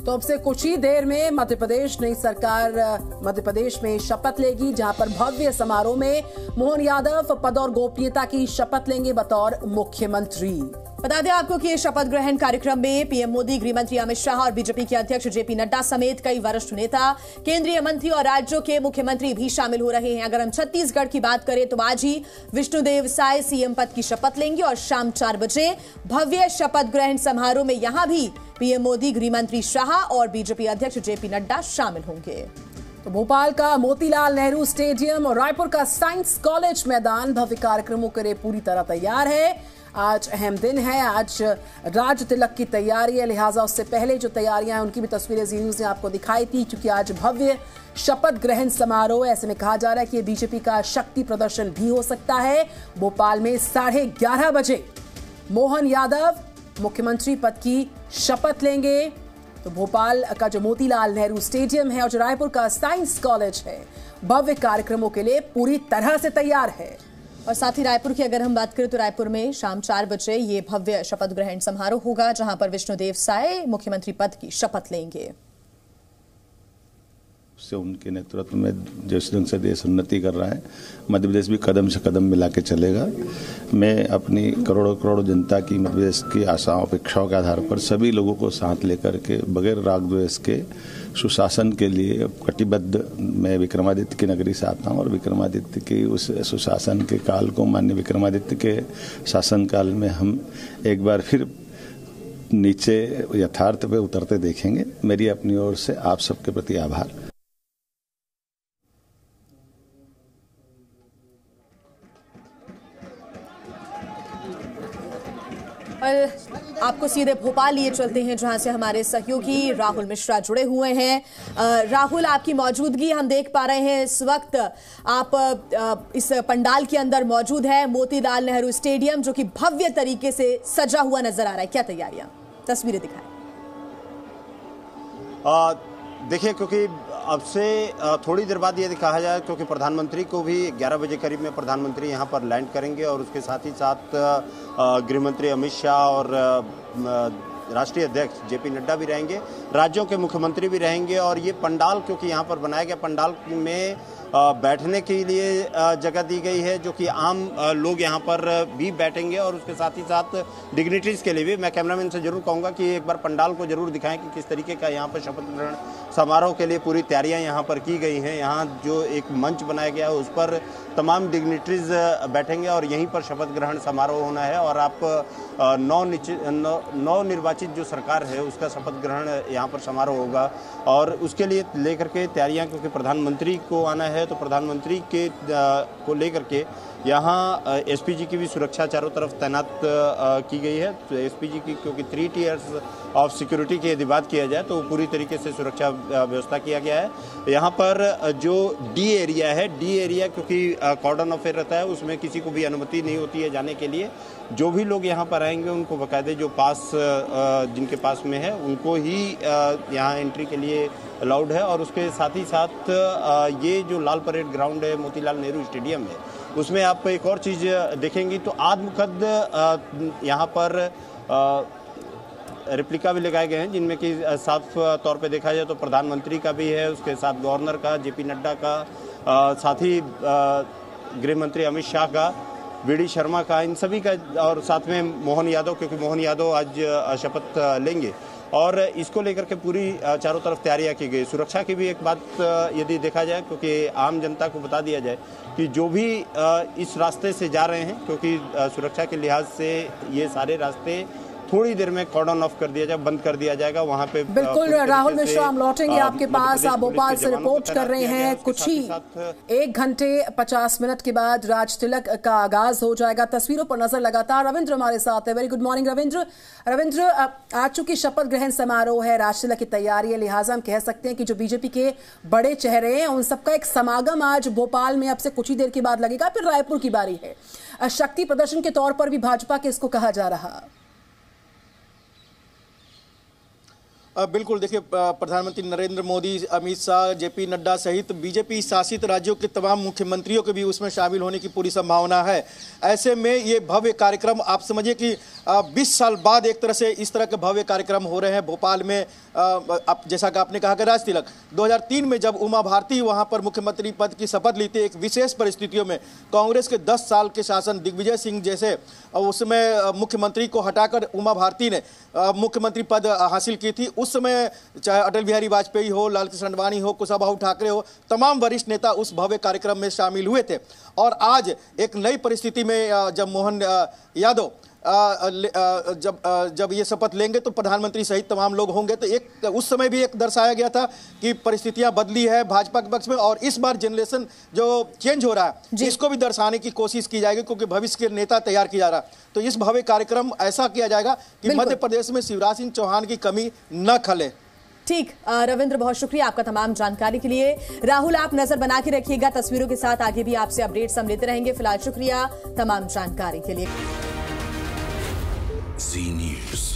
तो अब से कुछ ही देर में मध्य प्रदेश नई सरकार मध्य प्रदेश में शपथ लेगी, जहां पर भव्य समारोह में मोहन यादव पद और गोपनीयता की शपथ लेंगे बतौर मुख्यमंत्री। बता दें आपको कि शपथ ग्रहण कार्यक्रम में पीएम मोदी, गृह मंत्री अमित शाह और बीजेपी के अध्यक्ष जेपी नड्डा समेत कई वरिष्ठ नेता, केंद्रीय मंत्री और राज्यों के मुख्यमंत्री भी शामिल हो रहे हैं। अगर हम छत्तीसगढ़ की बात करें तो आज ही विष्णुदेव साय सीएम पद की शपथ लेंगे और शाम 4 बजे भव्य शपथ ग्रहण समारोह में यहां भी पीएम मोदी, गृह मंत्री शाह और बीजेपी अध्यक्ष जेपी नड्डा शामिल होंगे। तो भोपाल का मोतीलाल नेहरू स्टेडियम और रायपुर का साइंस कॉलेज मैदान भव्य कार्यक्रमों के लिए पूरी तरह तैयार है। आज अहम दिन है, आज राज तिलक की तैयारी है, लिहाजा उससे पहले जो तैयारियां हैं उनकी भी तस्वीरें जी न्यूज ने आपको दिखाई थी, क्योंकि आज भव्य शपथ ग्रहण समारोह। ऐसे में कहा जा रहा है कि बीजेपी का शक्ति प्रदर्शन भी हो सकता है। भोपाल में 11:30 बजे मोहन यादव मुख्यमंत्री पद की शपथ लेंगे। तो भोपाल का जो मोतीलाल नेहरू स्टेडियम है और जो रायपुर का साइंस कॉलेज है, भव्य कार्यक्रमों के लिए पूरी तरह से तैयार है। और साथ ही रायपुर की अगर हम बात करें तो रायपुर में शाम 4 बजे ये भव्य शपथ ग्रहण समारोह होगा, जहां पर विष्णुदेव साय मुख्यमंत्री पद की शपथ लेंगे। से उनके नेतृत्व में जिस ढंग से देश उन्नति कर रहा है, मध्य प्रदेश भी कदम से कदम मिला के चलेगा। मैं अपनी करोड़ों करोड़ों जनता की, मध्य प्रदेश की आशाओं अपेक्षाओं के आधार पर सभी लोगों को साथ लेकर के बगैर राग द्वेष के सुशासन के लिए कटिबद्ध मैं विक्रमादित्य की नगरी से आता हूँ और विक्रमादित्य की उस सुशासन के काल को, माननीय विक्रमादित्य के शासनकाल में हम एक बार फिर नीचे यथार्थ पे उतरते देखेंगे। मेरी अपनी ओर से आप सबके प्रति आभार। और आपको सीधे भोपाल लिए चलते हैं, जहां से हमारे सहयोगी राहुल मिश्रा जुड़े हुए हैं। राहुल, आपकी मौजूदगी हम देख पा रहे हैं इस वक्त। आप इस पंडाल के अंदर मौजूद है, मोतीलाल नेहरू स्टेडियम, जो कि भव्य तरीके से सजा हुआ नजर आ रहा है। क्या तैयारियां, तस्वीरें दिखाएं। देखिए, क्योंकि अब से थोड़ी देर बाद यदि कहा जाए, क्योंकि प्रधानमंत्री को भी 11 बजे करीब में प्रधानमंत्री यहाँ पर लैंड करेंगे और उसके साथ ही साथ गृह मंत्री अमित शाह और राष्ट्रीय अध्यक्ष जेपी नड्डा भी रहेंगे, राज्यों के मुख्यमंत्री भी रहेंगे। और ये पंडाल, क्योंकि यहाँ पर बनाया गया पंडाल में बैठने के लिए जगह दी गई है, जो कि आम लोग यहाँ पर भी बैठेंगे और उसके साथ ही साथ डिग्निटरीज के लिए भी। मैं कैमरामैन से जरूर कहूँगा कि एक बार पंडाल को जरूर दिखाएं कि किस तरीके का यहाँ पर शपथ ग्रहण समारोह के लिए पूरी तैयारियां यहाँ पर की गई हैं। यहाँ जो एक मंच बनाया गया है उस पर तमाम डिग्निटरीज बैठेंगे और यहीं पर शपथ ग्रहण समारोह होना है। और आप नव निर्वाचित जो सरकार है उसका शपथ ग्रहण यहाँ पर समारोह होगा और उसके लिए लेकर के तैयारियां, क्योंकि प्रधानमंत्री को आना है तो प्रधानमंत्री के को लेकर के यहाँ एसपीजी की भी सुरक्षा चारों तरफ तैनात की गई है। तो एसपीजी की, क्योंकि 3 टियर्स ऑफ सिक्योरिटी की यदि बात किया जाए तो पूरी तरीके से सुरक्षा व्यवस्था किया गया है। यहाँ पर जो डी एरिया है, डी एरिया क्योंकि कॉर्डन ऑफ रहता है, उसमें किसी को भी अनुमति नहीं होती है जाने के लिए। जो भी लोग यहाँ पर आएंगे उनको बाकायदे जो पास जिनके पास में है उनको ही यहाँ एंट्री के लिए अलाउड है। और उसके साथ ही साथ ये जो लाल परेड ग्राउंड है, मोतीलाल नेहरू स्टेडियम है, उसमें आप एक और चीज़ देखेंगी तो आत्मकद यहाँ पर रेप्लिका भी लगाए गए हैं, जिनमें कि साफ तौर पे देखा जाए तो प्रधानमंत्री का भी है, उसके साथ गवर्नर का, जेपी नड्डा का, साथ ही गृह मंत्री अमित शाह का, वीडी शर्मा का, इन सभी का, और साथ में मोहन यादव, क्योंकि मोहन यादव आज शपथ लेंगे। और इसको लेकर के पूरी चारों तरफ तैयारियां की गई। सुरक्षा की भी एक बात यदि देखा जाए, क्योंकि आम जनता को बता दिया जाए कि जो भी इस रास्ते से जा रहे हैं, क्योंकि सुरक्षा के लिहाज से ये सारे रास्ते थोड़ी देर में कॉर्डन ऑफ कर दिया जाए, बंद कर दिया जाएगा। वहां पे बिल्कुल राहुल मिश्रा, हम लौटेंगे आपके पास। आप भोपाल से रिपोर्ट कर रहे हैं। कुछ ही 1 घंटे 50 मिनट के बाद राज तिलक का आगाज हो जाएगा। तस्वीरों पर नजर लगातार रविंद्र हमारे साथ है। वेरी गुड मॉर्निंग रविंद्र, आज चूंकि शपथ ग्रहण समारोह है, राज तिलक की तैयारी है, लिहाजा हम कह सकते हैं कि जो बीजेपी के बड़े चेहरे हैं उन सबका एक समागम आज भोपाल में अब से कुछ ही देर के बाद लगेगा। फिर रायपुर की बारी है। शक्ति प्रदर्शन के तौर पर भी भाजपा के इसको कहा जा रहा। बिल्कुल, देखिए प्रधानमंत्री नरेंद्र मोदी, अमित शाह, जेपी नड्डा सहित बीजेपी शासित राज्यों के तमाम मुख्यमंत्रियों के भी उसमें शामिल होने की पूरी संभावना है। ऐसे में ये भव्य कार्यक्रम आप समझिए कि 20 साल बाद एक तरह से इस तरह के भव्य कार्यक्रम हो रहे हैं भोपाल में। जैसा कि आपने कहा कि राज तिलक 2003 में जब उमा भारती वहां पर मुख्यमंत्री पद की शपथ ली थी, एक विशेष परिस्थितियों में कांग्रेस के 10 साल के शासन, दिग्विजय सिंह जैसे उसमें मुख्यमंत्री को हटाकर उमा भारती ने मुख्यमंत्री पद हासिल की थी। उस समय चाहे अटल बिहारी वाजपेयी हो, लालकृष्ण आडवाणी हो, कुशाभाऊ ठाकरे हो, तमाम वरिष्ठ नेता उस भव्य कार्यक्रम में शामिल हुए थे। और आज एक नई परिस्थिति में जब मोहन यादव जब ये शपथ लेंगे तो प्रधानमंत्री सहित तमाम लोग होंगे, तो एक उस समय भी एक दर्शाया गया था कि परिस्थितियां बदली है भाजपा के पक्ष में, और इस बार जनरेशन जो चेंज हो रहा है इसको भी दर्शाने की कोशिश की जाएगी, क्योंकि भविष्य के नेता तैयार किया जा रहा है। तो इस भव्य कार्यक्रम ऐसा किया जाएगा कि मध्य प्रदेश में शिवराज सिंह चौहान की कमी न खले। ठीक, रविंद्र, बहुत शुक्रिया आपका तमाम जानकारी के लिए। राहुल, आप नजर बना के रखिएगा तस्वीरों के साथ, आगे भी आपसे अपडेट्स हम लेते रहेंगे। फिलहाल शुक्रिया तमाम जानकारी के लिए। Zee News।